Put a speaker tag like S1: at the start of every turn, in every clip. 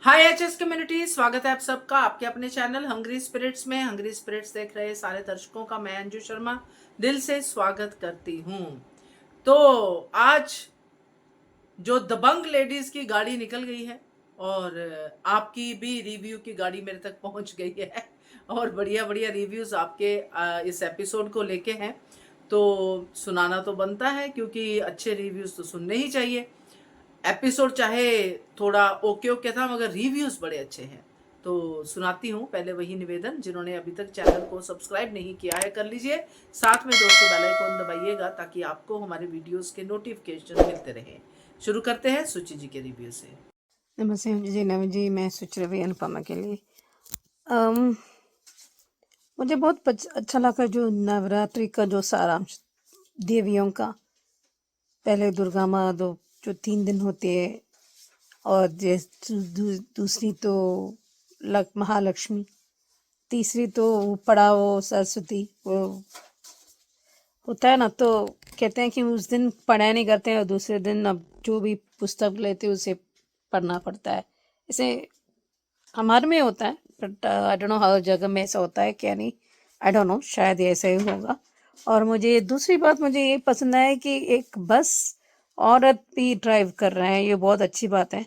S1: हाय HS community, स्वागत है आप सबका आपके अपने चैनल हंग्री स्पिरिट्स में। हंग्री स्पिरिट्स देख रहे सारे दर्शकों का मैं अंजू शर्मा दिल से स्वागत करती हूँ। तो आज जो दबंग लेडीज की गाड़ी निकल गई है और आपकी भी रिव्यू की गाड़ी मेरे तक पहुंच गई है और बढ़िया बढ़िया रिव्यूज आपके इस एपिसोड को लेके हैं, तो सुनाना तो बनता है क्योंकि अच्छे रिव्यूज तो सुनने ही चाहिए। एपिसोड चाहे थोड़ा ओके ओके था मगर रिव्यूज बड़े अच्छे हैं, तो सुनाती हूँ। पहले वही निवेदन, जिन्होंने अभी तक चैनल को सब्सक्राइब नहीं किया है कर लीजिए, साथ में दोस्तों बेल आइकन दबाइएगा ताकि आपको हमारे वीडियोस के नोटिफिकेशन मिलते रहें। शुरू करते हैं सुचि जी के रिव्यू से।
S2: नमस्ते जी, नवीन जी। मैं सुचि अनुपमा के लिए मुझे बहुत अच्छा लगा जो नवरात्रि का जो सारांश देवियों का। पहले दुर्गा माँ जो 3 दिन होती है, और दूसरी तो महालक्ष्मी, तीसरी तो पड़ा वो सरस्वती वो होता है ना। तो कहते हैं कि उस दिन पढ़ाई नहीं करते हैं और दूसरे दिन अब जो भी पुस्तक लेते हैं उसे पढ़ना पड़ता है। इसे हमारे में होता है, बट आई डोंट नो हर जगह में ऐसा होता है क्या नहीं, आई डोंट नो, शायद ऐसा ही होगा। और मुझे दूसरी बात मुझे ये पसंद है कि एक बस औरत भी ड्राइव कर रहे हैं। ये बहुत अच्छी बात है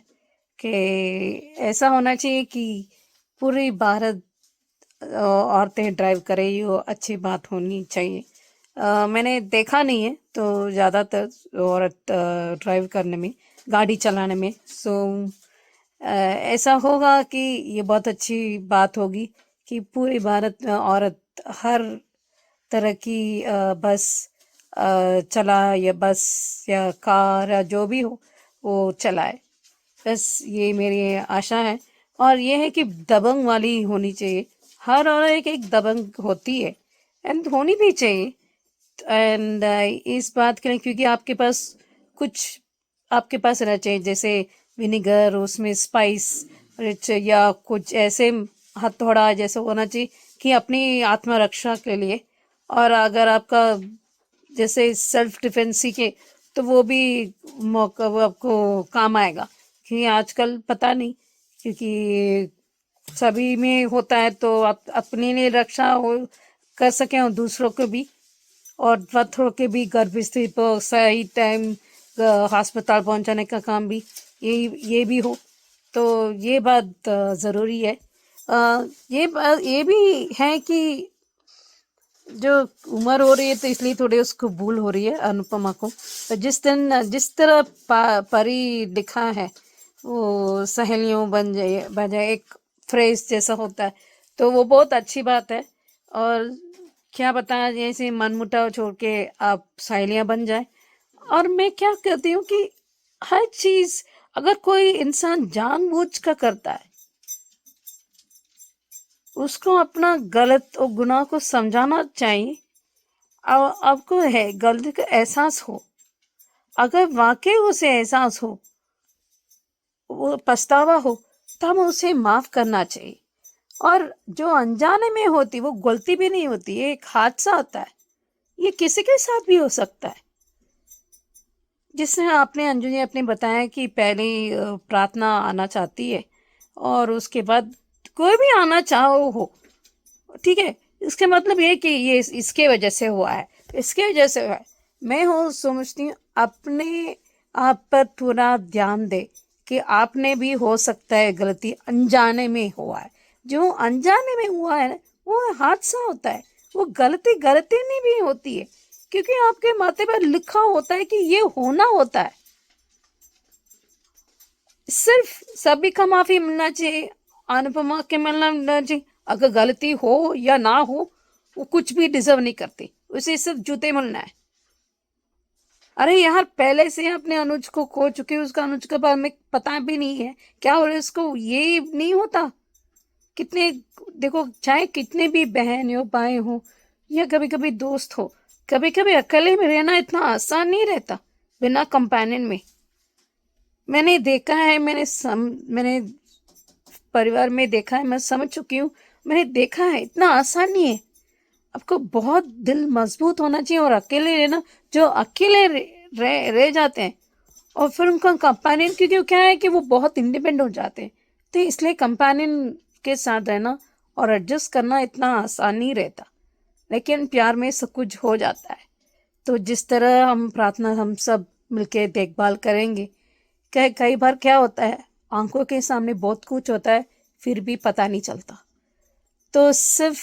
S2: कि ऐसा होना चाहिए कि पूरी भारत औरतें ड्राइव करें, ये अच्छी बात होनी चाहिए। मैंने देखा नहीं है तो ज़्यादातर औरत ड्राइव करने में, गाड़ी चलाने में, सो ऐसा होगा कि ये बहुत अच्छी बात होगी कि पूरे भारत में औरत हर तरह की बस चला, या बस या कार या जो भी हो वो चलाए। बस ये मेरी आशा है। और ये है कि दबंग वाली होनी चाहिए। हर औरत एक दबंग होती है एंड होनी भी चाहिए। एंड इस बात के लिए क्योंकि आपके पास कुछ आपके पास रहना चाहिए, जैसे विनेगर, उसमें स्पाइस रिच या कुछ ऐसे हथौड़ा जैसे होना चाहिए कि अपनी आत्मरक्षा के लिए। और अगर आपका जैसे सेल्फ डिफेंस के, तो वो भी मौका वो आपको काम आएगा। क्योंकि आजकल पता नहीं, क्योंकि सभी में होता है, तो आप अपने लिए रक्षा हो कर सकें और दूसरों को भी, और पत्थरों के भी गर्भस्थिति पर सही टाइम अस्पताल पहुंचाने का काम भी ये भी हो। तो ये बात ज़रूरी है। ये भी है कि जो उम्र हो रही है तो इसलिए थोड़ी उसको भूल हो रही है अनुपमा को। तो जिस तरह परी लिखा है वो सहेलियों बन जाए एक फ्रेज जैसा होता है, तो वो बहुत अच्छी बात है। और क्या बताया, जैसे मनमुटाव छोड़ के आप सहेलियां बन जाए। और मैं क्या कहती हूँ कि हर चीज अगर कोई इंसान जानबूझ कर करता है, उसको अपना गलत और गुनाह को समझाना चाहिए। आपको है गलती का एहसास हो, अगर वाकई उसे एहसास हो, वो पछतावा हो, तो हमें उसे माफ करना चाहिए। और जो अनजाने में होती वो गलती भी नहीं होती, ये एक हादसा होता है। ये किसी के साथ भी हो सकता है। जिसने आपने अंजू जी अपने बताया कि पहले प्रार्थना आना चाहती है और उसके बाद कोई भी आना चाहो हो, ठीक है, इसके मतलब ये कि ये इसके वजह से हुआ है, इसके वजह से हुआ है। मैं हूँ समझती हूँ अपने आप पर पूरा ध्यान दे कि आपने भी हो सकता है गलती अनजाने में हुआ है। जो अनजाने में हुआ है वो हादसा होता है, वो गलती गलती नहीं भी होती है, क्योंकि आपके माथे पर लिखा होता है कि ये होना होता है। सिर्फ सभी का माफी मिलना चाहिए, अनुपमा के मिलना चाहिए। अगर गलती हो या ना हो, वो कुछ भी डिजर्व नहीं करती, उसे सिर्फ जूते मिलना है। अरे यार, पहले से अपने अनुज को खो चुके, उसका अनुज के बारे में पता भी नहीं है क्या हो रहा है उसको, ये नहीं होता। कितने देखो, चाहे कितने भी बहन हो, भाई हो, या कभी कभी दोस्त हो, कभी कभी अकेले में रहना इतना आसान नहीं रहता बिना कंपेनियन में। मैंने देखा है, मैंने परिवार में देखा है, मैं समझ चुकी हूँ, मैंने देखा है, इतना आसान नहीं है। आपको बहुत दिल मजबूत होना चाहिए। और अकेले रहना, जो अकेले रह जाते हैं और फिर उनका कंपेनियन, क्योंकि क्या है कि वो बहुत इंडिपेंडेंट हो जाते हैं, तो इसलिए कंपेनियन के साथ रहना और एडजस्ट करना इतना आसान नहीं रहता, लेकिन प्यार में सब कुछ हो जाता है। तो जिस तरह हम प्रार्थना हम सब मिलके देखभाल करेंगे, कई बार क्या होता है, आंखों के सामने बहुत कुछ होता है फिर भी पता नहीं चलता। तो सिर्फ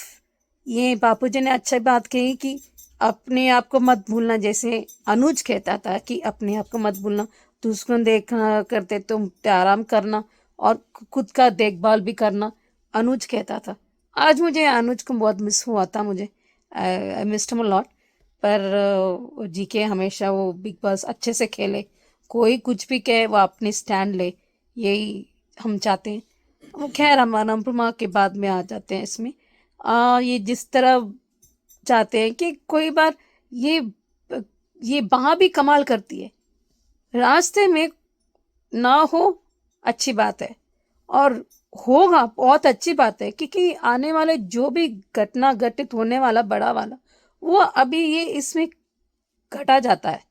S2: ये बापूजी ने अच्छी बात कही कि अपने आप को मत भूलना, जैसे अनुज कहता था कि अपने आप को मत भूलना, दूसरों देखना करते तुम आराम करना और खुद का देखभाल भी करना, अनुज कहता था। आज मुझे अनुज को बहुत मिस हुआ था, मुझे I missed him a lot. पर जीके हमेशा वो बिग बॉस अच्छे से खेले, कोई कुछ भी कहे वो अपनी स्टैंड ले, यही हम चाहते हैं। वो खैर हम अनुपमा के बाद में आ जाते हैं इसमें। ये जिस तरह चाहते हैं कि कोई बार ये बाँ भी कमाल करती है, रास्ते में ना हो अच्छी बात है, और होगा बहुत अच्छी बात है, क्योंकि आने वाले जो भी घटना घटित होने वाला बड़ा वाला वो अभी ये इसमें घटा जाता है।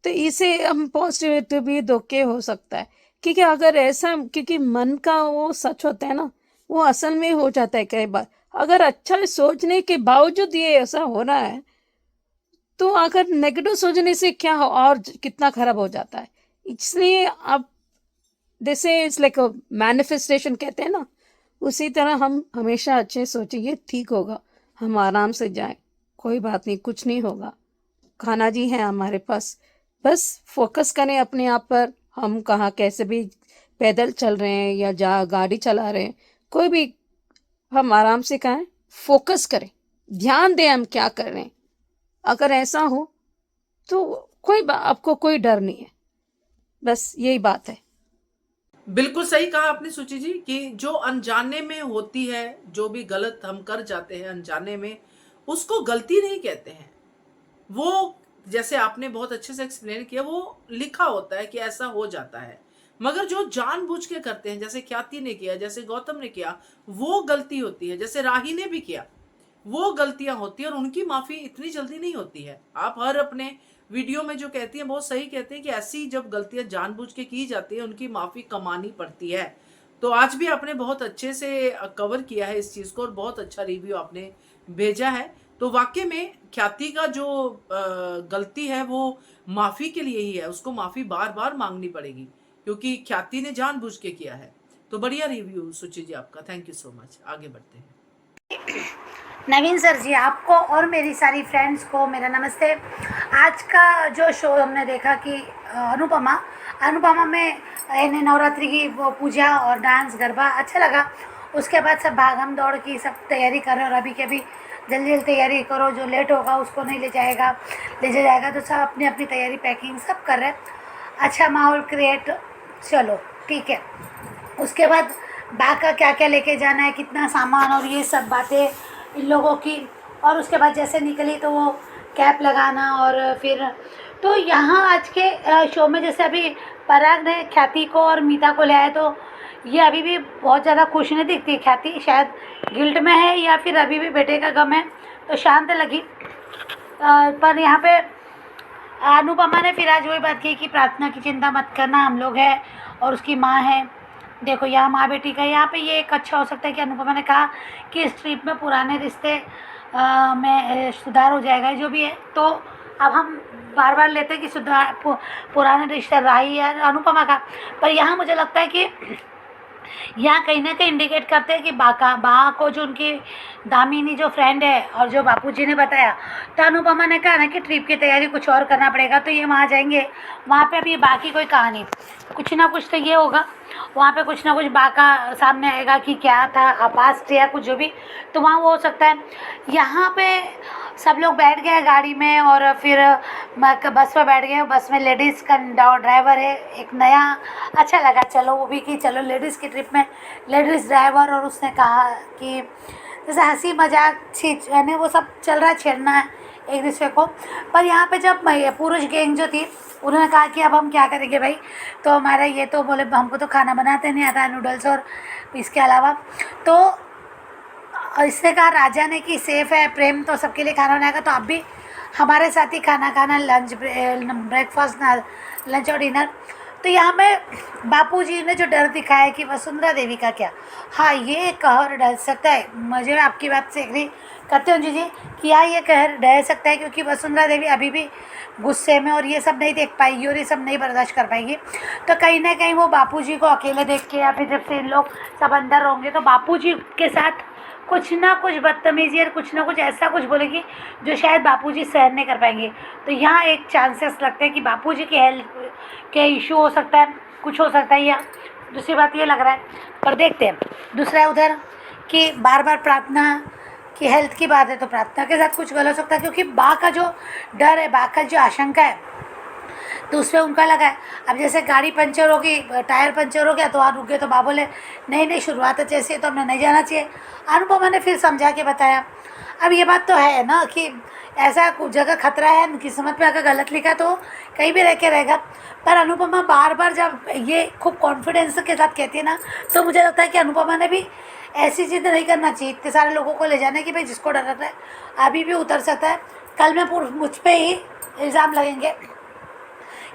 S2: तो इसे हम पॉजिटिव भी धोखे हो सकता है, क्योंकि अगर ऐसा, क्योंकि मन का वो सच होता है ना, वो असल में हो जाता है कई बार। अगर अच्छा सोचने के बावजूद ये ऐसा हो रहा है, तो अगर नेगेटिव सोचने से क्या हो और कितना खराब हो जाता है। इसलिए अब जैसे इट्स लाइक मैनिफेस्टेशन कहते हैं ना, उसी तरह हम हमेशा अच्छे सोचेंगे, ठीक होगा, हम आराम से जाएं, कोई बात नहीं, कुछ नहीं होगा, खाना जी है हमारे पास, बस फोकस करें अपने आप पर। हम कहाँ कैसे भी पैदल चल रहे हैं या गाड़ी चला रहे हैं, कोई भी, हम आराम से कहें, फोकस करें, ध्यान दें हम क्या कर रहे हैं। अगर ऐसा हो तो आपको कोई डर नहीं है, बस यही बात है।
S1: बिल्कुल सही कहा आपने सुची जी कि जो अनजाने में होती है, जो भी गलत हम कर जाते हैं अनजाने में, उसको गलती नहीं कहते हैं। वो जैसे आपने बहुत अच्छे से एक्सप्लेन किया, वो लिखा होता है कि ऐसा हो जाता है। मगर जो जानबूझ के करते हैं, जैसे ख्याति ने किया, जैसे गौतम ने किया, वो गलती होती है। जैसे राही ने भी किया, वो गलतियां होती है और उनकी माफी इतनी जल्दी नहीं होती है। आप हर अपने वीडियो में जो कहती हैं बहुत सही कहते हैं कि ऐसी जब गलतियां जानबूझ के की जाती है उनकी माफी कमानी पड़ती है। तो आज भी आपने बहुत अच्छे से कवर किया है इस चीज को और बहुत अच्छा रिव्यू आपने भेजा है। तो वाकई में ख्याति का जो गलती है वो माफी के लिए ही है, उसको माफी बार बार मांगनी पड़ेगी क्योंकि ख्याति ने जानबूझ के किया है। तो बढ़िया रिव्यू सुचि जी आपका, थैंक यू सो मच। आगे बढ़ते हैं।
S3: नवीन सर जी, आपको और मेरी सारी फ्रेंड्स को मेरा नमस्ते। आज का जो शो हमने देखा कि अनुपमा में नवरात्रि की वो पूजा और डांस गरबा अच्छा लगा। उसके बाद सब भागम दौड़ की सब तैयारी कर रहे, और अभी के अभी जल्दी जल्दी तैयारी करो, जो लेट होगा उसको नहीं ले जाएगा, तो सब अपनी अपनी तैयारी पैकिंग सब कर रहे हैं। अच्छा माहौल क्रिएट, चलो ठीक है। उसके बाद बैग का क्या क्या लेके जाना है, कितना सामान, और ये सब बातें इन लोगों की। और उसके बाद जैसे निकली तो वो कैप लगाना, और फिर तो यहाँ आज के शो में जैसे अभी पराग ने ख्याति को और मीता को ले आए, तो ये अभी भी बहुत ज़्यादा खुश नहीं दिखती। ख्याति शायद गिल्ट में है या फिर अभी भी बेटे का गम है, तो शांत लगी। पर यहाँ पे अनुपमा ने फिर आज वही बात की कि प्रार्थना की चिंता मत करना, हम लोग हैं और उसकी माँ है। देखो यहाँ माँ बेटी का, यहाँ पे ये एक अच्छा हो सकता है कि अनुपमा ने कहा कि इस ट्रिप में पुराने रिश्ते में सुधार हो जाएगा, जो भी है। तो अब हम बार बार लेते हैं कि पुराने रिश्ते राही या अनुपमा का, पर यहाँ मुझे लगता है कि यहाँ कहीं ना कहीं इंडिकेट करते हैं कि बा को जो उनकी दामिनी जो फ्रेंड है और जो बापूजी ने बताया, तो अनुपमा ने कहा ना कि ट्रिप की तैयारी कुछ और करना पड़ेगा, तो ये वहाँ जाएंगे, वहाँ पे अभी बाकी कोई कहानी कुछ ना कुछ तो ये होगा, वहाँ पे कुछ ना कुछ बाका सामने आएगा कि क्या था पास्ट या कुछ जो भी, तो वहाँ वो हो सकता है। यहाँ पे सब लोग बैठ गए गाड़ी में और फिर बस में बैठ गए। बस में लेडीज़ का ड्राइवर है, एक नया, अच्छा लगा चलो वो भी कि चलो लेडीज़ की ट्रिप में लेडीज़ ड्राइवर। और उसने कहा कि जैसे हंसी मजाक यानी वो सब चल रहा है, छेड़ना है एक दूसरे को। पर यहाँ पे जब पुरुष गैंग जो थी उन्होंने कहा कि अब हम क्या करेंगे भाई, तो हमारा ये तो बोले हमको तो खाना बनाते नहीं आता, नूडल्स और इसके अलावा। तो इसने कहा राजा ने कि सेफ है, प्रेम तो सबके लिए खाना बनाएगा, तो आप भी हमारे साथ ही खाना खाना, लंच ब्रेकफास्ट लंच और डिनर। तो यहाँ में बापूजी ने जो डर दिखाया कि वसुंधरा देवी का क्या, हाँ ये कहर डर सकता है। मुझे आपकी बात से एग्री करते हूँ जी कि हाँ ये कहर डर सकता है, क्योंकि वसुंधरा देवी अभी भी गुस्से में और ये सब नहीं देख पाएगी और ये सब नहीं बर्दाश्त कर पाएगी। तो कहीं ना कहीं वो बापूजी को अकेले देख के, या फिर जब से इन लोग सब अंदर होंगे तो बापूजी के साथ कुछ ना कुछ बदतमीजी और कुछ ना कुछ ऐसा कुछ बोलेगी जो शायद बापूजी सहन नहीं कर पाएंगे। तो यहाँ एक चांसेस लगते हैं कि बापूजी की हेल्थ के इशू हो सकता है, कुछ हो सकता है। या दूसरी बात ये लग रहा है, पर देखते हैं। दूसरा है उधर कि बार बार प्रार्थना की हेल्थ की बात है, तो प्रार्थना के साथ कुछ गलत हो सकता है, क्योंकि बा का जो डर है, बा का जो आशंका है, तो उसमें उनका लगा है। अब जैसे गाड़ी पंचर होगी, टायर पंचर हो गया तो वहाँ रुक गए, तो बा बोले नहीं नहीं शुरुआत अच्छे से, तो हमने नहीं जाना चाहिए। अनुपमा ने फिर समझा के बताया। अब ये बात तो है ना कि ऐसा कुछ जगह खतरा है, किस्मत में अगर गलत लिखा तो कहीं भी रह के रहेगा। पर अनुपमा बार बार जब ये खूब कॉन्फिडेंस के साथ कहती है ना, तो मुझे लगता है कि अनुपमा ने भी ऐसी चीज़ नहीं करना चाहिए, इतने सारे लोगों को ले जाने की। भाई जिसको डर रहता है अभी भी उतर सकता है, कल में मुझ पर ही इल्ज़ाम लगेंगे,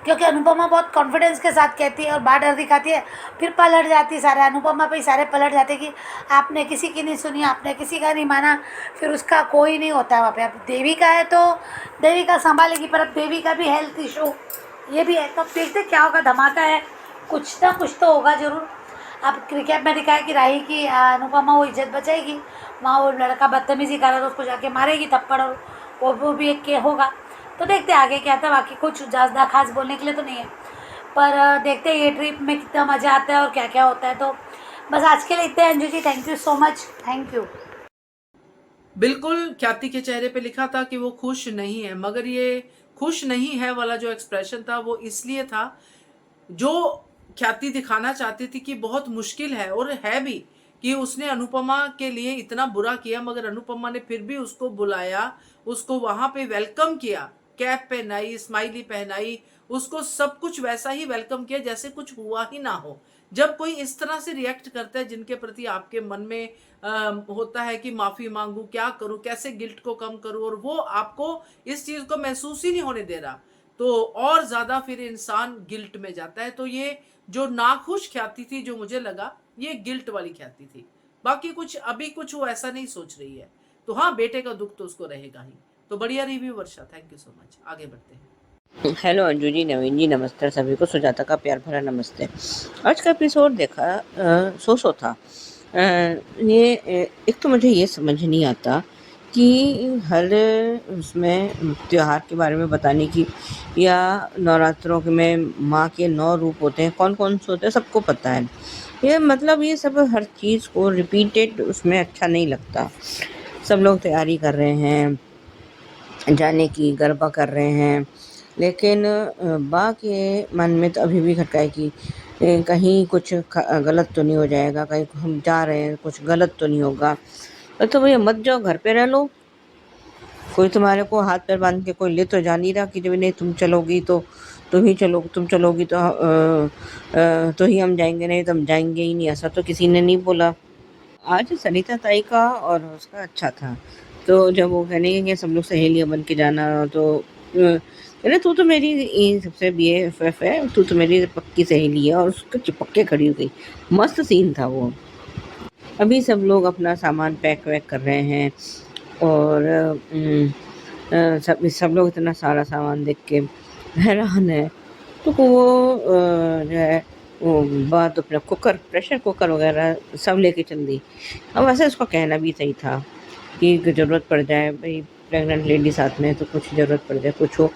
S3: क्योंकि अनुपमा बहुत कॉन्फिडेंस के साथ कहती है और बात डर दिखाती है, फिर पलट जाती है सारे। अनुपमा पे ही सारे पलट जाते कि आपने किसी की नहीं सुनी, आपने किसी का नहीं माना, फिर उसका कोई नहीं होता है वहाँ पे। अब देवी का है तो देवी का संभालेगी, पर अब देवी का भी हेल्थ इशू ये भी है, तो देखते क्या होगा। धमाका है, कुछ ना कुछ तो होगा ज़रूर। अब क्रिकेट में दिखाया कि राही की अनुपमा वो इज्जत बचाएगी, वहाँ वो लड़का बदतमीजी कर रहा है तो उसको जाके मारेगी थप्पड़, और वो भी एक के होगा। तो देखते हैं आगे क्या आता है। बाकी कुछ ज़्यादा खास बोलने के लिए तो नहीं है, पर देखते हैं ये ट्रिप में कितना मज़ा आता है और क्या क्या होता है। तो बस आज के लिए इतने। Anju ji thank you so much, thank you.
S1: बिल्कुल ख्याति के चेहरे पे लिखा था कि वो खुश नहीं है, मगर ये खुश नहीं है वाला जो एक्सप्रेशन था वो इसलिए था, जो ख्याति दिखाना चाहती थी कि बहुत मुश्किल है, और है भी, कि उसने अनुपमा के लिए इतना बुरा किया, मगर अनुपमा ने फिर भी उसको बुलाया, उसको वहां पे वेलकम किया, कैप पहनाई, स्माइली पहनाई, उसको सब कुछ वैसा ही वेलकम किया जैसे कुछ हुआ ही ना हो। जब कोई इस तरह से रिएक्ट करता है जिनके प्रति आपके मन में होता है कि माफी मांगू, क्या करूं, कैसे गिल्ट को कम करूं, और वो आपको इस चीज को महसूस ही नहीं होने दे रहा, तो और ज्यादा फिर इंसान गिल्ट में जाता है। तो ये जो नाखुश ख्याति थी, जो मुझे लगा ये गिल्ट वाली ख्याति थी। बाकी कुछ अभी कुछ वो ऐसा नहीं सोच रही है। तो हाँ, बेटे का दुख तो उसको रहेगा ही। तो बढ़िया review Varsha, thank you so much. आगे बढ़ते हैं।
S4: हेलो अंजू जी, नवीन जी, नमस्ते सभी को। सुजाता का प्यार भरा नमस्ते। आज का एपिसोड देखा, सो था। एक तो मुझे ये समझ नहीं आता कि हर उसमें त्योहार के बारे में बताने की, या नवरात्रों में माँ के 9 रूप होते हैं, कौन कौन से होते हैं सबको पता है। ये मतलब ये सब हर चीज़ को रिपीटेड उसमें अच्छा नहीं लगता। सब लोग तैयारी कर रहे हैं जाने की, गरबा कर रहे हैं, लेकिन बा के मन में तो अभी भी खटका है कि कहीं कुछ गलत तो नहीं हो जाएगा, कहीं हम जा रहे हैं कुछ गलत तो नहीं होगा। तो भैया मत जाओ, घर पे रह लो। कोई तुम्हारे को हाथ पैर बांध के कोई ले तो जा नहीं रहा कि जब नहीं तुम चलोगी तो तुम चलोगी तो ही हम जाएंगे, नहीं तो हम जाएंगे ही नहीं, ऐसा तो किसी ने नहीं बोला। आज सरिता ताई का और उसका अच्छा था, तो जब वो कहने कि सब लोग सहेलियाँ बन के जाना, तो अरे तू तो मेरी सबसे BFF है, तू तो मेरी पक्की सहेली है, और उसको चिपक के खड़ी हो गई। मस्त सीन था वो। अभी सब लोग अपना सामान पैक वैक कर रहे हैं, और सब लोग इतना सारा सामान देख के हैरान है। तो वो जो है वो बात अपना प्रेशर कुकर वगैरह सब लेके चल दी। अब वैसे उसको कहना भी सही था कि ज़रूरत पड़ जाए, भाई प्रेग्नेंट लेडी साथ में, तो कुछ ज़रूरत पड़ जाए, कुछ हो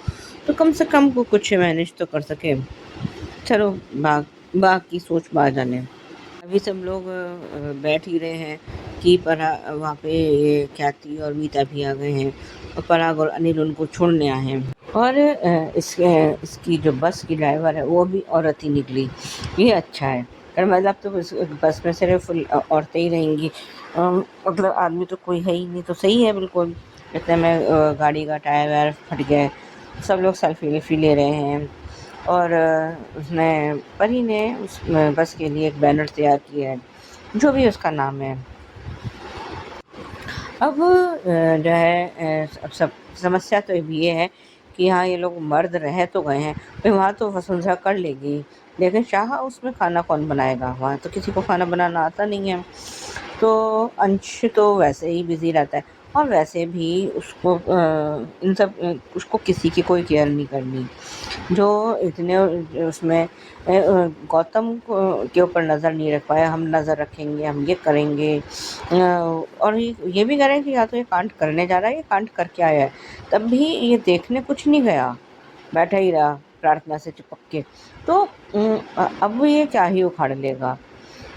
S4: तो कम से कम को कुछ मैनेज तो कर सके। चलो बाग की सोच बाहर जाने। अभी सब लोग बैठ ही रहे हैं कि वहाँ पे ये ख्याति और मीता भी आ गए हैं, और पराग और अनिल उनको छोड़ने आए हैं, और इसकी जो बस की ड्राइवर है वो भी औरत ही निकली। ये अच्छा है, कारण मतलब तो बस में सिर्फ औरतें ही रहेंगी, मतलब आदमी तो कोई है ही नहीं, तो सही है बिल्कुल। इतने में गाड़ी का टायर वायर फट गया, सब लोग सेल्फी ले रहे हैं, और उसने परी ने उस बस के लिए एक बैनर तैयार किया है, जो भी उसका नाम है। अब जो है अब सब समस्या तो ये है कि हाँ ये लोग मर्द रह तो गए हैं, फिर वहाँ तो वसुंधरा कर लेगी, लेकिन शाह हाउस में खाना कौन बनाएगा, वहाँ तो किसी को खाना बनाना आता नहीं है। तो अंश तो वैसे ही बिज़ी रहता है, और वैसे भी उसको उसको किसी की कोई केयर नहीं करनी। जो इतने उसमें गौतम के ऊपर नज़र नहीं रख पाया, हम नज़र रखेंगे, हम ये करेंगे, और ये भी करें कि या तो ये कांड करने जा रहा है, ये कांड करके आया है, तब भी ये देखने कुछ नहीं गया, बैठा ही रहा प्रार्थना से चिपक के। तो अब ये क्या ही उखाड़ लेगा।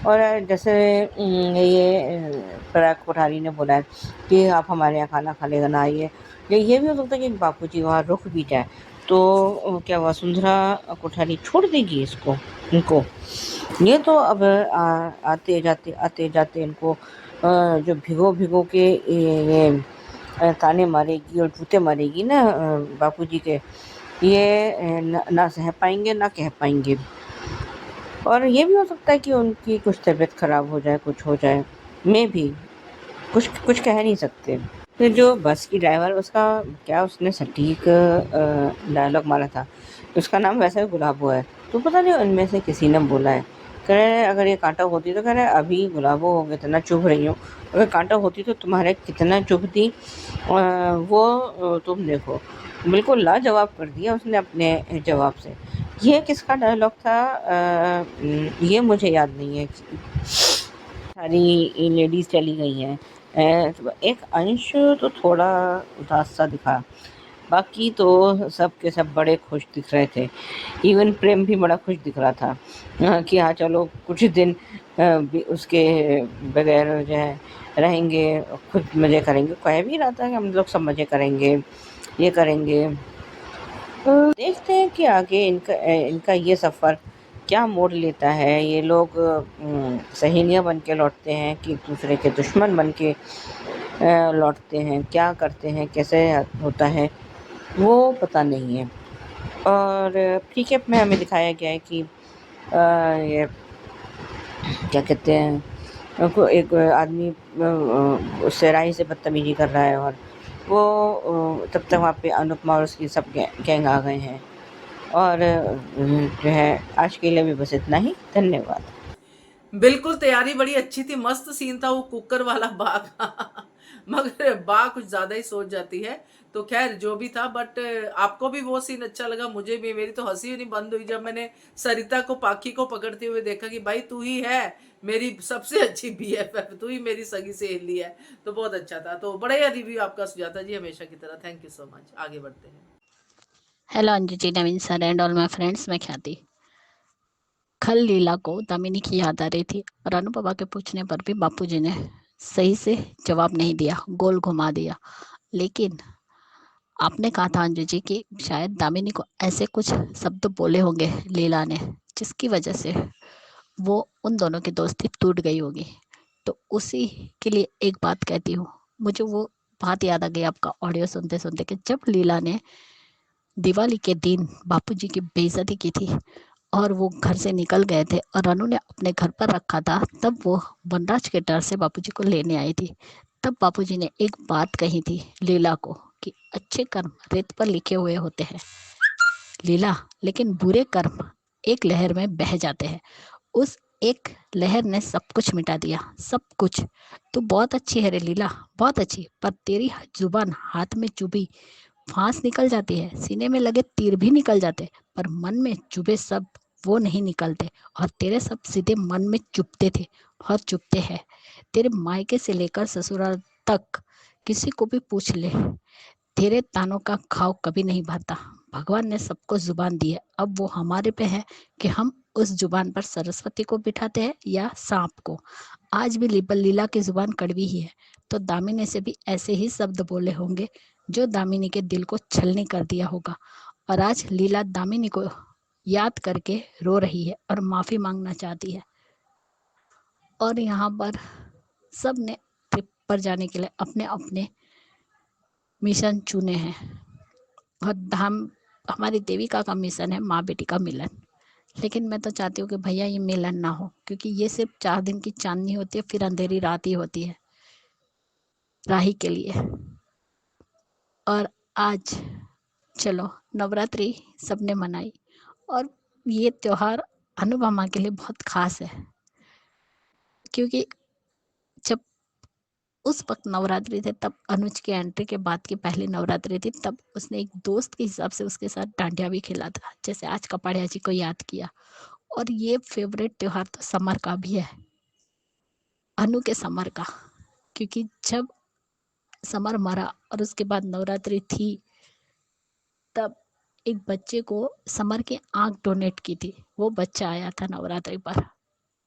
S4: और जैसे ये पराग कोठारी ने बोला है कि आप हमारे यहाँ खाना खा लेगा ना आइए, ये भी हो सकता है कि बापूजी वहाँ रुक भी जाए, तो क्या वसुंधरा कोठारी छोड़ देगी इनको। ये तो अब आते जाते इनको जो भिगो के ये ताने मारेगी और जूते मारेगी ना बापूजी के, ये ना सह पाएंगे ना कह पाएंगे। और ये भी हो सकता है कि उनकी कुछ तबीयत खराब हो जाए, कुछ हो जाए, मैं भी कुछ कह नहीं सकते। फिर जो बस की ड्राइवर, उसका क्या उसने सटीक डायलॉग मारा था, उसका नाम वैसे गुलाबो है, तो पता नहीं उनमें से किसी ने बोला है, कह रहे अगर ये कांटा होती तो कह रहे अभी गुलाबो हो कितना चुभ रही हो, अगर कांटा होती तो तुम्हारे कितना चुभती, वो तुम देखो। बिल्कुल लाजवाब कर दिया उसने अपने जवाब से। ये किसका डायलॉग था, ये मुझे याद नहीं है। सारी लेडीज़ चली गई हैं, तो एक अंश तो थोड़ा उदास सा दिखा, बाकी तो सब के सब बड़े खुश दिख रहे थे। इवन प्रेम भी बड़ा खुश दिख रहा था, कि हाँ चलो कुछ दिन उसके बगैर जो है रहेंगे, खुद मज़े करेंगे। कह भी रहा था कि हम लोग सब मज़े करेंगे, ये करेंगे। देखते हैं कि आगे इनका ये सफ़र क्या मोड़ लेता है। ये लोग सहेलियाँ बन के लौटते हैं कि एक दूसरे के दुश्मन बन के लौटते हैं, क्या करते हैं, कैसे होता है, वो पता नहीं है। और प्रीकेप में हमें दिखाया गया है कि ये क्या कहते हैं, एक आदमी उससे राही से बदतमीजी कर रहा है, और वो तब तक वहाँ पे अनुपमा और उसकी सब गैंग आ गए हैं। और जो है आज के लिए भी बस इतना ही। धन्यवाद।
S1: बिल्कुल तैयारी बड़ी अच्छी थी, मस्त सीन था वो कुकर वाला बा का मगर बा कुछ ज्यादा ही सोच जाती है। तो खैर जो भी था, बट आपको भी वो सीन अच्छा लगा, मुझे भी। मेरी तो हंसी नहीं बंद हुई जब मैंने सरिता को पाखी को पकड़ते हुए देखा कि भाई तू ही है मेरी सबसे अच्छी बीएफएफ, तू ही मेरी सगी सहेली है। तो बहुत अच्छा था। तो बड़ा ही रिव्यू आपका सुजाता जी, हमेशा की तरह। Thank you so much. आगे बढ़ते हैं।
S5: Hello Anju ji, Naveen sir and all my friends, मैं ख्याति। कल लीला को दामिनी की याद आ रही थी और अनुपमा के पूछने पर भी बापूजी ने सही से जवाब नहीं दिया, गोल घुमा दिया। लेकिन आपने कहा था अंजू जी कि शायद दामिनी को ऐसे कुछ शब्द बोले होंगे लीला ने, जिसकी वजह से वो उन दोनों की दोस्ती टूट गई होगी। तो उसी के लिए एक बात कहती हूँ, मुझे वो बात याद आ गई आपका ऑडियो सुनते सुनते कि जब लीला ने दिवाली के दिन बापूजी की बेइज्जती की थी और वो घर से निकल गए थे और रनु ने अपने घर पर रखा था, तब वो वनराज के डर से बापूजी को लेने आई थी। तब बापूजी ने एक बात कही थी लीला को कि अच्छे कर्म रेत पर लिखे हुए होते हैं लीला, लेकिन बुरे कर्म एक लहर में बह जाते हैं। उस एक लहर ने सब कुछ मिटा दिया, सब कुछ। तू बहुत अच्छी है रे लीला, बहुत अच्छी, पर तेरी जुबान हाथ में चुभी फांस निकल जाती है, सीने में लगे तीर भी निकल जाते, पर मन में चुभे सब वो नहीं निकलते। और तेरे सब सीधे मन में चुभते थे और चुभते हैं। तेरे मायके से लेकर ससुराल तक किसी को भी पूछ ले, तेरे तानों का घाव कभी नहीं भरता। भगवान ने सबको जुबान दी है, अब वो हमारे पे है कि हम उस जुबान पर सरस्वती को बिठाते हैं या सांप को। आज भी लीला की जुबान कड़वी ही है, तो दामिनी से भी ऐसे ही शब्द बोले होंगे जो दामिनी के दिल को छलनी कर दिया होगा। और आज लीला दामिनी को याद करके रो रही है और माफी मांगना चाहती है। और यहाँ पर सब ने ट्रिप पर जाने के लिए अपने अपने मिशन चुने हैं और हम हमारी देविका का मिशन है माँ बेटी का मिलन। लेकिन मैं तो चाहती हूँ कि भैया ये मिलन ना हो, क्योंकि ये सिर्फ 4 दिन की चांदनी होती है, फिर अंधेरी रात ही होती है राही के लिए। और आज चलो नवरात्रि सबने मनाई और ये त्योहार अनुपमा के लिए बहुत खास है, क्योंकि जब उस वक्त नवरात्रि थे, तब अनुज की एंट्री के बाद की पहली नवरात्रि थी, तब उसने एक दोस्त के हिसाब से उसके साथ डांडिया भी खेला था, जैसे आज कपाड़िया जी को याद किया। और ये फेवरेट त्योहार तो समर का भी है, अनु के समर का, क्योंकि जब समर मरा और उसके बाद नवरात्रि थी, तब एक बच्चे को समर की आंख डोनेट की थी। वो बच्चा आया था नवरात्रि पर,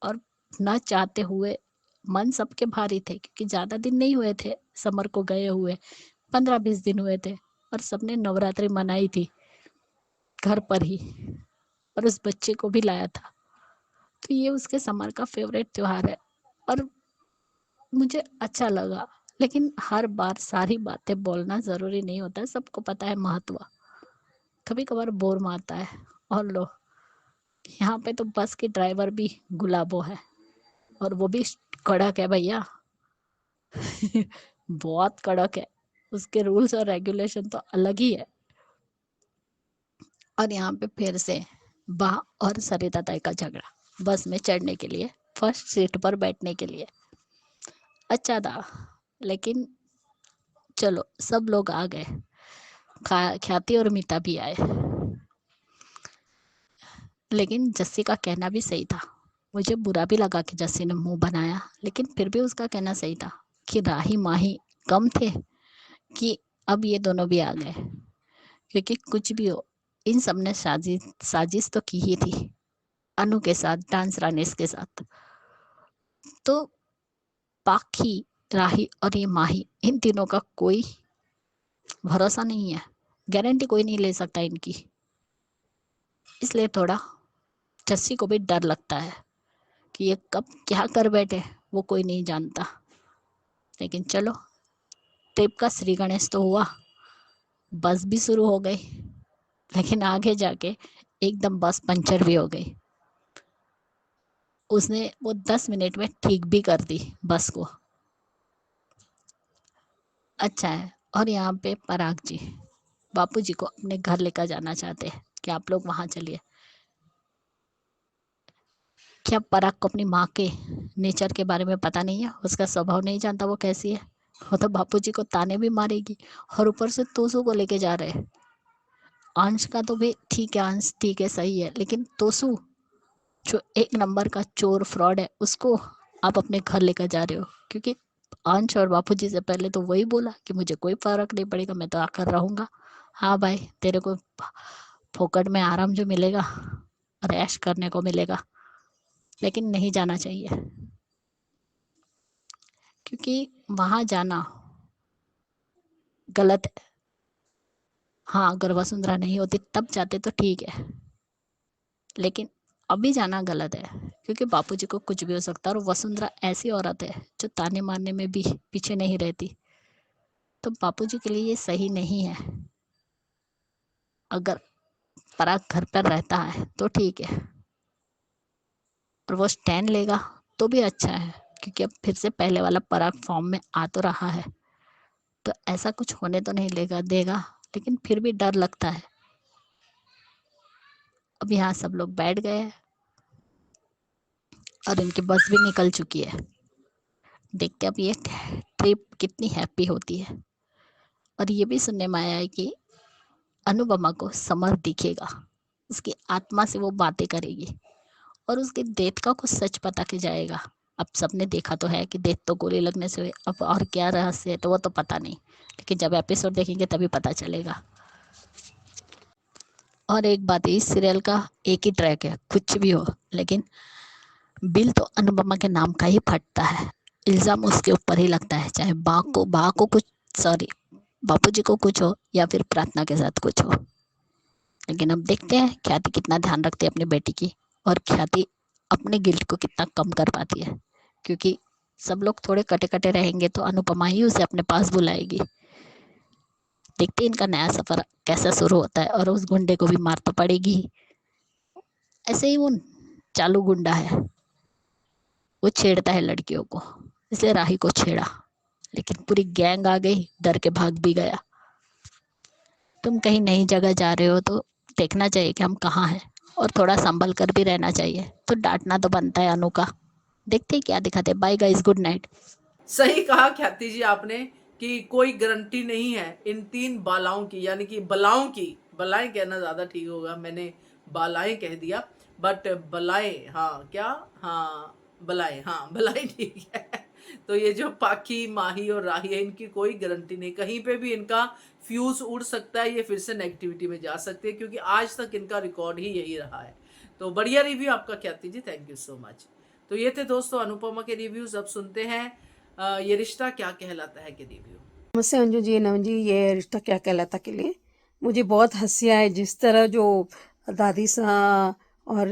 S5: और न चाहते हुए मन सबके भारी थे, क्योंकि ज्यादा दिन नहीं हुए थे समर को गए हुए, 15-20 दिन हुए थे, और सबने नवरात्रि मनाई थी घर पर ही, और उस बच्चे को भी लाया था। तो ये उसके समर का फेवरेट त्योहार है, और मुझे अच्छा लगा। लेकिन हर बार सारी बातें बोलना जरूरी नहीं होता है, सबको पता है महत्व, कभी कभार बोर मारता है। और लो, यहाँ पे तो बस की ड्राइवर भी गुलाबो है, और वो भी कड़क है भैया। बहुत कड़क है, उसके रूल्स और रेगुलेशन तो अलग ही है। और यहाँ पे फिर से बा और सरिता ताई का झगड़ा, बस में चढ़ने के लिए, फर्स्ट सीट पर बैठने के लिए। अच्छा था, लेकिन चलो सब लोग आ गए, ख्याति और मीता भी आए। लेकिन जस्सी का कहना भी सही था। मुझे बुरा भी लगा कि जस्सी ने मुंह बनाया, लेकिन फिर भी उसका कहना सही था कि राही माही कम थे कि अब ये दोनों भी आ गए। क्योंकि कुछ भी हो, इन सब ने साजिश तो की ही थी, अनु के साथ, डांस रानीस के साथ। तो बाकी राही और ये माही, इन तीनों का कोई भरोसा नहीं है, गारंटी कोई नहीं ले सकता इनकी। इसलिए थोड़ा जस्सी को भी डर लगता है कि ये कब क्या कर बैठे, वो कोई नहीं जानता। लेकिन चलो, ट्रिप का श्री गणेश तो हुआ, बस भी शुरू हो गई, लेकिन आगे जाके एकदम बस पंचर भी हो गई। उसने वो 10 मिनट में ठीक भी कर दी बस को। अच्छा है। और यहाँ पे पराग जी बापू जी को अपने घर लेकर जाना चाहते हैं कि आप लोग वहां चलिए। क्या पराग को अपनी माँ के नेचर के बारे में पता नहीं है, उसका स्वभाव नहीं जानता वो कैसी है? वो तो बापू जी को ताने भी मारेगी, और ऊपर से तोसू को लेके जा रहे हैं। अंश का तो भी ठीक है, अंश ठीक है, सही है, लेकिन तोसू जो एक नंबर का चोर फ्रॉड है, उसको आप अपने घर लेकर जा रहे हो। क्योंकि अंश और बापूजी से पहले तो वही बोला कि मुझे कोई फर्क नहीं पड़ेगा, मैं तो आकर रहूंगा। हाँ भाई, तेरे को फोकट में आराम जो मिलेगा, ऐश करने को मिलेगा, लेकिन नहीं जाना चाहिए, क्योंकि वहां जाना गलत है। हाँ, अगर वसुंधरा नहीं होती तब जाते तो ठीक है, लेकिन अभी जाना गलत है, क्योंकि बापूजी को कुछ भी हो सकता है। और वसुंधरा ऐसी औरत है जो ताने मारने में भी पीछे नहीं रहती, तो बापूजी के लिए ये सही नहीं है। अगर पराग घर पर रहता है तो ठीक है, और वो स्टैंड लेगा तो भी अच्छा है, क्योंकि अब फिर से पहले वाला पराग फॉर्म में आ तो रहा है, तो ऐसा कुछ होने तो नहीं देगा, लेकिन फिर भी डर लगता है। अब यहाँ सब लोग बैठ गए हैं और इनकी बस भी निकल चुकी है। देखते अब ये ट्रिप कितनी हैप्पी होती है। और ये भी सुनने में आया है कि अनुपमा को समर दिखेगा, उसकी आत्मा से वो बातें करेगी, और उसके डेथ का कुछ सच पता के जाएगा। अब सबने देखा तो है कि डेथ तो गोली लगने से हुई, अब और क्या रहस्य है तो वो तो पता नहीं, लेकिन जब एपिसोड देखेंगे तभी पता चलेगा। और एक बात, इस सीरियल का एक ही ट्रैक है, कुछ भी हो, लेकिन बिल तो अनुपमा के नाम का ही फटता है, इल्जाम उसके ऊपर ही लगता है, चाहे बा को कुछ, सॉरी, बापूजी को कुछ हो या फिर प्रार्थना के साथ कुछ हो। लेकिन अब देखते हैं ख्याति कितना ध्यान रखती है अपनी बेटी की, और ख्याति अपने गिल्ट को कितना कम कर पाती है। क्योंकि सब लोग थोड़े कटे कटे रहेंगे तो अनुपमा ही उसे अपने पास बुलाएगी। देखते हैं इनका नया सफर कैसा शुरू होता है, और उस गुंडे को भी मार तो पड़ेगी। ऐसे ही वो चालू गुंडा है, वो छेड़ता है लड़कियों को, इसलिए राही को छेड़ा, लेकिन पूरी गैंग आ गई, डर के भाग भी गया। तुम कहीं नई जगह जा रहे हो तो देखना चाहिए कि हम कहाँ हैं, और थोड़ा संभल कर भी रहना चाहिए। तो डांटना तो बनता है अनु का। देखते हैं क्या दिखाते। Bye guys, good night.
S1: सही कहा ख्याति जी आपने कि कोई गारंटी नहीं है इन 3 बालाओं की, यानी कि बलाओं की। बलाएं कहना ज्यादा ठीक होगा, मैंने बालाएं कह दिया, बट बलाएं, हाँ क्या, हाँ बलाएं, हाँ बलाएं ठीक है। तो ये जो पाखी, माही और राही है, इनकी कोई गारंटी नहीं, कहीं पे भी इनका फ्यूज उड़ सकता है, ये फिर से नेगेटिविटी में जा सकते हैं, क्योंकि आज तक इनका रिकॉर्ड ही यही रहा है। तो बढ़िया रिव्यू आपका ख्याति जी, थैंक यू सो मच। तो ये थे दोस्तों अनुपमा के रिव्यूज। अब सुनते हैं ये रिश्ता क्या कहलाता है के रिव्यू।
S2: नमस्ते अंजू जी, नमन जी। ये रिश्ता क्या कहलाता के लिए मुझे बहुत हंसी आए, जिस तरह जो दादी सा और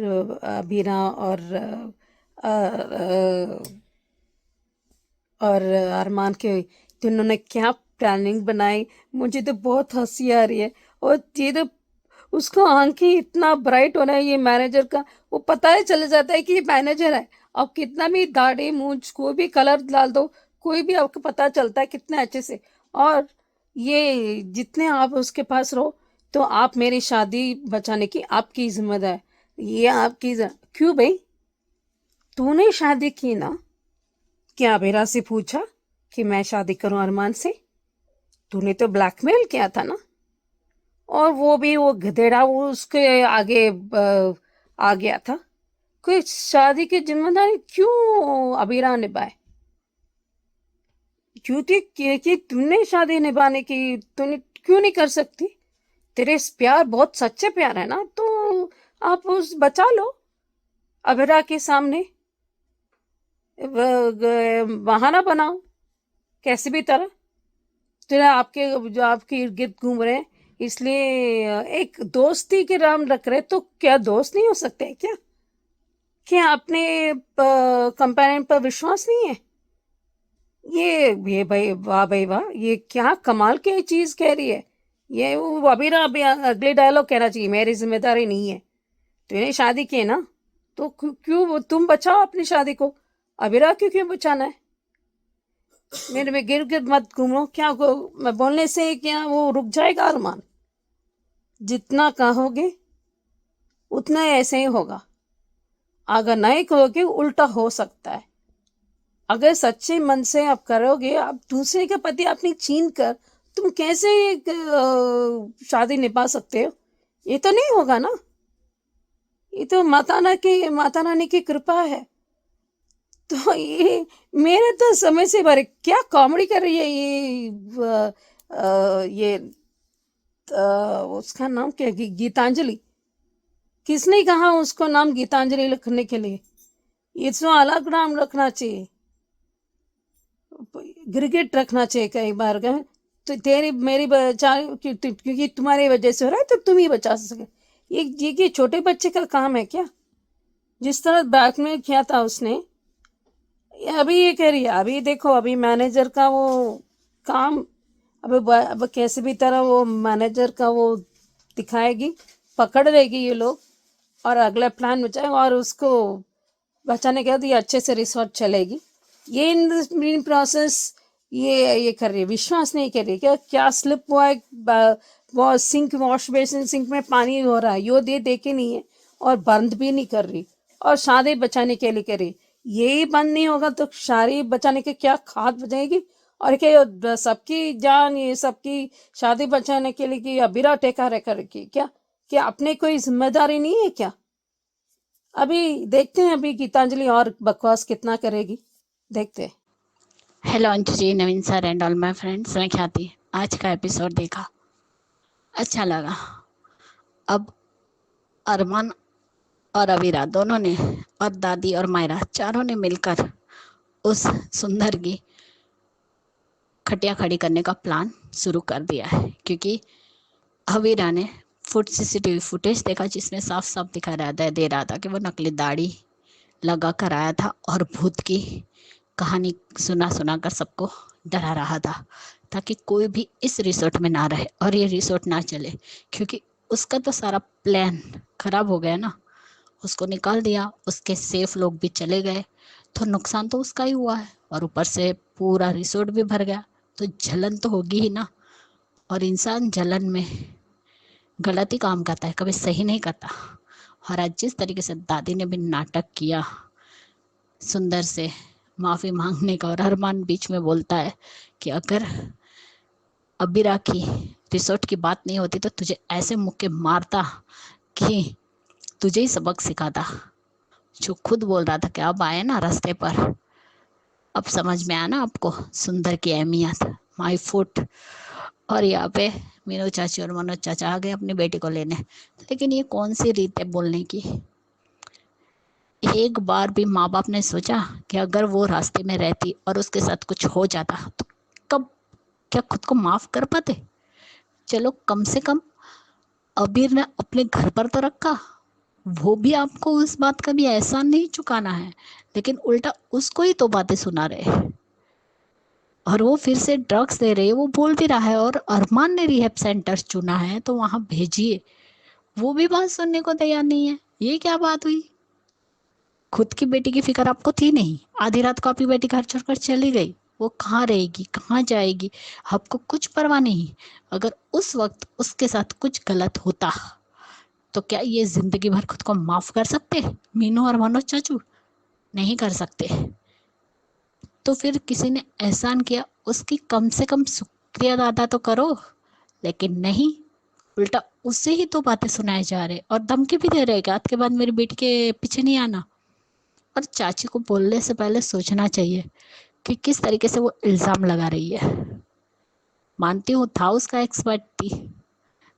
S2: बीना और अरमान के तीनों ने क्या प्लानिंग बनाई, मुझे तो बहुत हंसी आ रही है। और ये तो उसको आंखें इतना ब्राइट हो रहा है ये मैनेजर का, वो पता ही चल जाता है कि ये मैनेजर है। अब कितना भी दाढ़ी मूंछ कोई भी कलर डाल दो, कोई भी आपको पता चलता है कितने अच्छे से। और ये जितने आप उसके पास रहो तो आप मेरी शादी बचाने की आपकी जिम्मेदार, ये आपकी क्यों भाई, तूने शादी की ना? क्या अबीरा से पूछा कि मैं शादी करूं अरमान से? तूने तो ब्लैकमेल किया था ना। और वो भी वो गधेड़ा वो उसके आगे आ गया था। कोई शादी की जिम्मेदारी क्यों अबीरा निभाए? क्यों थी कि तूने शादी निभाने की तूने क्यों नहीं कर सकती? तेरे प्यार बहुत सच्चे प्यार है ना, तो आप उस बचा लो अबीरा के सामने, बहाना बनाओ कैसे भी तरह। तेरा आपके जो आपके इर्द गिर्द घूम रहे हैं, इसलिए एक दोस्ती के नाम रख रहे, तो क्या दोस्त नहीं हो सकते क्या? क्या अपने कंपेनियन पर विश्वास नहीं है? ये भाई वाह भाई वाह, ये क्या कमाल की चीज कह रही है। ये वो अभी ना अभी अगले डायलॉग कहना चाहिए, मेरी जिम्मेदारी नहीं है। तूने शादी की है ना, तो क्यों तुम बचाओ अपनी शादी को, अबीरा क्यों बचाना है? मेरे में गिर गिर मत घूमो। क्या मैं बोलने से क्या वो रुक जाएगा अरमान? जितना कहोगे उतना ऐसे ही होगा। अगर नहीं कहोगे उल्टा हो सकता है। अगर सच्चे मन से आप करोगे, आप दूसरे का पति अपनी छीन कर तुम कैसे एक शादी निभा सकते हो? ये तो नहीं होगा ना। ये तो माता रानी की कृपा है। तो ये मेरे तो समय से बारे क्या कॉमेडी कर रही है ये उसका नाम क्या है? गीतांजलि। किसने कहा उसको नाम गीतांजलि लिखने के लिए? ये तो अलग नाम रखना चाहिए, गिरगिट रखना चाहिए कई बार का। तो तेरी मेरी बचा क्योंकि तुम्हारी वजह से हो रहा है, तो तुम ही बचा सके। ये छोटे बच्चे का काम है क्या? जिस तरह ब्लैकमेल किया था उसने, अभी ये कह रही है, अभी देखो अभी मैनेजर का वो काम, अब कैसे भी तरह वो मैनेजर का वो दिखाएगी, पकड़ लेगी ये लोग, और अगला प्लान बचाएगा, और उसको बचाने के बाद ये अच्छे से रिसोर्ट चलेगी। ये इन प्रोसेस ये कर रही है, विश्वास नहीं कर रही। क्या स्लिप हुआ है, वो सिंक वॉश बेसिन सिंक में पानी हो रहा है, यो देखे नहीं है, और बंद भी नहीं कर रही, और शादी बचाने के लिए कर रही। यही बंद नहीं होगा तो शादी बचाने के क्या खाद बचाएगी? और क्या सबकी जान, ये सबकी शादी बचाने के लिए कि अबीरा टेका रखा रखी क्या अपने कोई जिम्मेदारी नहीं है क्या? अभी देखते हैं अभी गीतांजलि और बकवास कितना करेगी, देखते हैं।
S5: Hello Anju ji, Naveen sir and all my friends, मैं ख्याति। आज का एपिसोड देखा, अच्छा लगा। अब अरमान और अवीरा दोनों ने, और दादी और मायरा चारों ने मिलकर उस सुंदर की खटिया खड़ी करने का प्लान शुरू कर दिया है। क्योंकि अवीरा ने सीसीटीवी फुटेज देखा, जिसमें साफ साफ दिखा दे रहा था कि वो नकली दाढ़ी लगा कर आया था और भूत की कहानी सुना कर सबको डरा रहा था, ताकि कोई भी इस रिसोर्ट में ना रहे और ये रिसोर्ट ना चले। क्योंकि उसका तो सारा प्लान खराब हो गया ना, उसको निकाल दिया, उसके सेफ लोग भी चले गए, तो नुकसान तो उसका ही हुआ है, और ऊपर से पूरा रिसोर्ट भी भर गया, तो जलन तो होगी ही ना। और इंसान जलन में गलत ही काम करता है, कभी सही नहीं करता। और आज जिस तरीके से दादी ने भी नाटक किया सुंदर से माफ़ी मांगने का, और अरमान बीच में बोलता है कि अगर अबीरा की रिसोर्ट की बात नहीं होती तो तुझे ऐसे मुक्के मारता कि तुझे ही सबक सिखाता। जो खुद बोल रहा था कि अब आए ना रास्ते पर, अब समझ में आया ना आपको सुंदर की अहमियत, माई फुट। और यहाँ पे मीनू चाची और मनोज चाचा आ गए अपनी बेटी को लेने। लेकिन ये कौन सी रीत है बोलने की? एक बार भी माँ बाप ने सोचा कि अगर वो रास्ते में रहती और उसके साथ कुछ हो जाता तो कब क्या खुद को माफ कर पाते? चलो कम से कम अबीर ने अपने घर पर तो रखा, वो भी आपको उस बात का भी एहसान नहीं चुकाना है, लेकिन उल्टा उसको ही तो बातें सुना रहे। और वो फिर से ड्रग्स दे रही है, वो बोल भी रहा है, और अरमान ने रिहैब सेंटर चुना है तो वहां भेजिए, वो भी बात सुनने को तैयार नहीं है। ये क्या बात हुई? खुद की बेटी की फिक्र आपको थी नहीं? आधी रात को आपकी बेटी घर छोड़कर चली गई, वो कहाँ रहेगी, कहाँ जाएगी, आपको कुछ परवाह नहीं। अगर उस वक्त उसके साथ कुछ गलत होता तो क्या ये जिंदगी भर खुद को माफ कर सकते मीनू और मनोज चाचू? नहीं कर सकते। तो फिर किसी ने एहसान किया, उसकी कम से कम शुक्रिया अदा तो करो। लेकिन नहीं, उल्टा उससे ही तो बातें सुनाए जा रहे और धमकी भी दे रहे कि आज के बाद मेरी बेटी के पीछे नहीं आना। और चाची को बोलने से पहले सोचना चाहिए कि किस तरीके से वो इल्जाम लगा रही है। मानती हूँ था उसका एक्सपर्ट थी,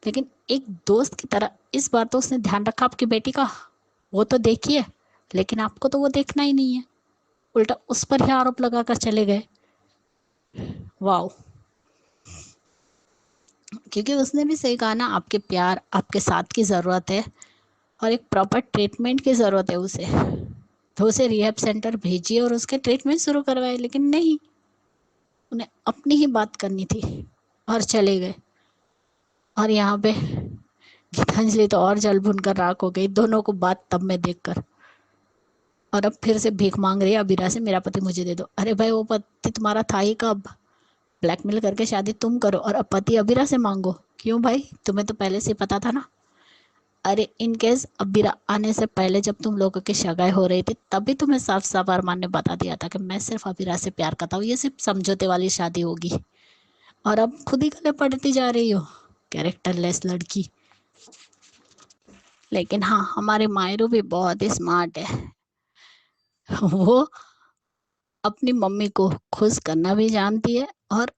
S5: लेकिन एक दोस्त की तरह इस बार तो उसने ध्यान रखा आपकी बेटी का, वो तो देखिए। लेकिन आपको तो वो देखना ही नहीं है, उल्टा उस पर ही आरोप लगाकर चले गए। वाह! क्योंकि उसने भी सही कहा ना, आपके प्यार आपके साथ की ज़रूरत है और एक प्रॉपर ट्रीटमेंट की ज़रूरत है उसे। तो उसे रिहैब सेंटर भेजिए और उसके ट्रीटमेंट शुरू करवाए। लेकिन नहीं, उन्हें अपनी ही बात करनी थी और चले गए। और यहाँ पे गीतांजलि तो और जल भुन कर राख हो गई दोनों को बात तब में देखकर। और अब फिर से भीख मांग रही है अबीरा से, मेरा पति मुझे दे दो। अरे भाई, वो पति तुम्हारा था ही कब? ब्लैकमेल करके शादी तुम करो और अब पति अबीरा से मांगो? क्यों भाई, तुम्हें तो पहले से पता था ना। अरे इन केस अबीरा आने से पहले जब तुम लोगों की सगाई हो रही थी तभी तुम्हें साफ साफ अरमान ने बता दिया था कि मैं सिर्फ अबीरा से प्यार करता हूँ, ये सिर्फ समझौते वाली शादी होगी। और अब खुद ही गले पड़ती जा रही हो, कैरेक्टरलेस लड़की। लेकिन हाँ, हमारे मायरू भी बहुत ही स्मार्ट है। वो अपनी मम्मी को खुश करना भी जानती है, और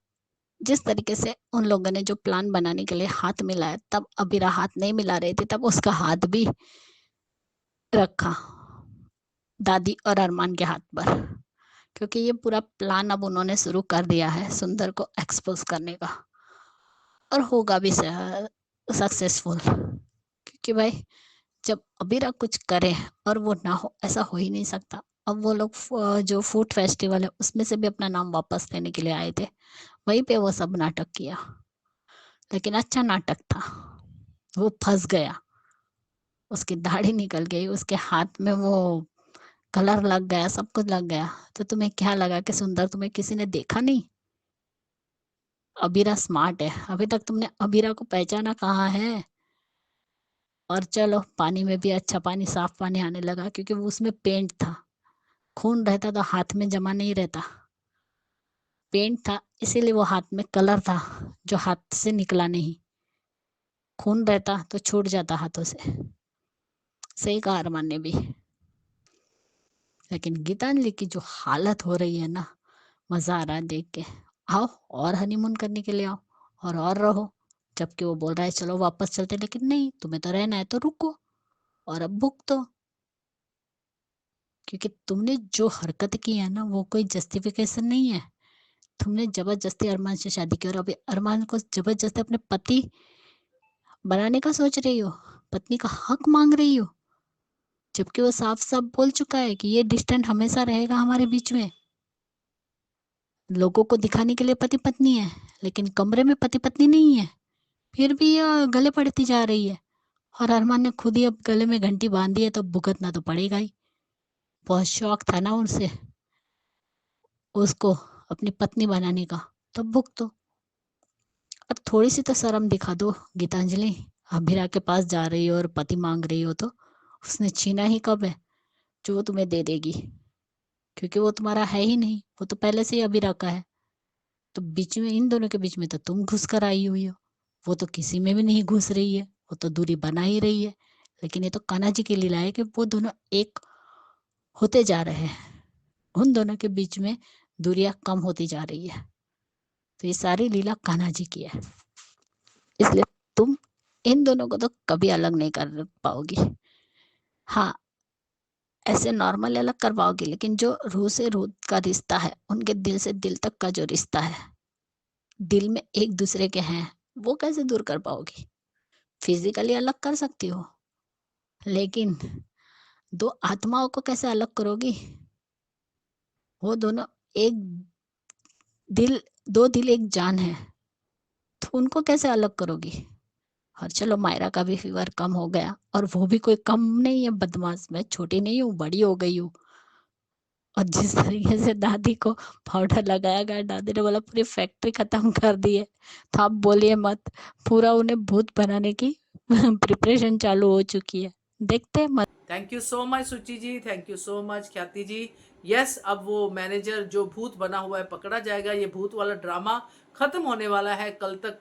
S5: जिस तरीके से उन लोगों ने जो प्लान बनाने के लिए हाथ मिलाया, तब अबीरा हाथ नहीं मिला रही थी, तब उसका हाथ भी रखा दादी और अरमान के हाथ पर। क्योंकि ये पूरा प्लान अब उन्होंने शुरू कर दिया है सुंदर को एक्सपोज करने का, और होगा भी सक्सेसफुल। क्योंकि भाई जब अबीरा कुछ करे और वो ना हो, ऐसा हो ही नहीं सकता। अब वो लोग जो फूड फेस्टिवल है उसमें से भी अपना नाम वापस लेने के लिए आए थे, वहीं पे वो सब नाटक किया। लेकिन अच्छा नाटक था। वो फंस गया, उसकी दाढ़ी निकल गई, उसके हाथ में वो कलर लग गया, सब कुछ लग गया। तो तुम्हें क्या लगा कि सुंदर तुम्हें किसी ने देखा नहीं? अबीरा स्मार्ट है, अभी तक तुमने अबीरा को पहचाना कहाँ है? और चलो, पानी में भी अच्छा पानी, साफ पानी आने लगा, क्योंकि वो उसमें पेंट था। खून रहता तो हाथ में जमा नहीं रहता, पेंट था इसीलिए वो हाथ में कलर था जो हाथ से निकला नहीं। खून रहता तो छूट जाता हाथों से। सही कहा अरमान ने भी। लेकिन गीतांजलि की जो हालत हो रही है ना, मजा आ रहा है देख के। आओ और हनीमून करने के लिए आओ और रहो। जबकि वो बोल रहा है चलो वापस चलते, लेकिन नहीं, तुम्हें तो रहना है तो रुको और अब भुगतो। क्योंकि तुमने जो हरकत की है ना, वो कोई जस्टिफिकेशन नहीं है। तुमने जबरदस्ती अरमान से शादी की और अभी अरमान को जबरदस्ती अपने पति बनाने का सोच रही हो, पत्नी का हक मांग रही हो। जबकि वो साफ साफ बोल चुका है कि ये डिस्टेंस हमेशा रहेगा हमारे बीच में। लोगों को दिखाने के लिए पति पत्नी है, लेकिन कमरे में पति पत्नी नहीं है। फिर भी ये गले पड़ती जा रही है। और अरमान ने खुद ही अब गले में घंटी बांध दी है, तो भुगतना तो पड़ेगा ही। बहुत शौक था ना उनसे उसको अपनी पत्नी बनाने का, तब भुगतो। अब थोड़ी सी तो शर्म दिखा दो गीतांजलि, अभिरा के पास जा रही हो और पति मांग रही हो तो। उसने छीना ही कब है जो वो तुम्हें दे देगी, क्योंकि वो तुम्हारा है ही नहीं, वो तो पहले से ही अभी रखा है। तो बीच में, इन दोनों के बीच में तो तुम घुस कर आई हुई हो, वो तो किसी में भी नहीं घुस रही है, वो तो दूरी बना ही रही है। लेकिन ये तो कान्हा जी की लीला है कि वो दोनों एक होते जा रहे हैं, उन दोनों के बीच में दूरियां कम होती जा रही है। तो ये सारी लीला कान्हा जी की है, इसलिए तुम इन दोनों को तो कभी अलग नहीं कर पाओगी। हाँ, ऐसे नॉर्मल अलग कर पाओगी, लेकिन जो रूह से रूह का रिश्ता है, उनके दिल से दिल तक का जो रिश्ता है, दिल में एक दूसरे के हैं, वो कैसे दूर कर पाओगी? फिजिकली अलग कर सकती हो, लेकिन दो आत्माओं को कैसे अलग करोगी? वो दोनों एक दिल, दो दिल एक जान है, तो उनको कैसे अलग करोगी? और चलो, मायरा का भी फीवर कम हो गया, और वो भी कोई कम नहीं है बदमाश, मैं छोटी नहीं हूँ, बड़ी हो गई हूँ। और जिस तरीके से दादी को पाउडर लगाया गया, दादी ने बोला पूरी फैक्ट्री खत्म कर दी है, तो आप बोलिए मत, पूरा उन्हें भूत बनाने की प्रिपरेशन चालू हो चुकी है। देखते हैं मत।
S1: थैंक यू सो मच सुची जी, थैंक यू सो मच ख्याति जी। यस, अब वो मैनेजर जो भूत बना हुआ है पकड़ा जाएगा। ये भूत वाला ड्रामा खत्म होने वाला है, कल तक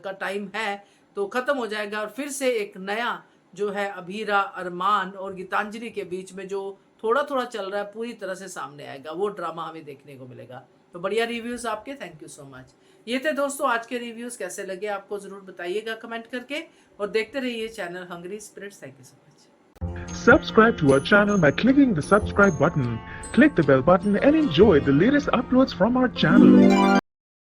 S1: का टाइम है, तो खत्म हो जाएगा। और फिर से एक नया जो है अभीरा, अरमान और गीतांजलि के बीच में जो थोड़ा थोड़ा चल रहा है, पूरी तरह से सामने आएगा, वो ड्रामा हमें देखने को मिलेगा। तो बढ़िया रिव्यूज आपके, थैंक यू सो मच। ये थे दोस्तों आज के रिव्यूज, कैसे लगे आपको जरूर बताइएगा कमेंट करके, और देखते रहिए channel Hungry Spirits. Thank you so much.
S6: Subscribe to our channel by clicking the subscribe button. Click the bell button and enjoy the latest uploads from our channel.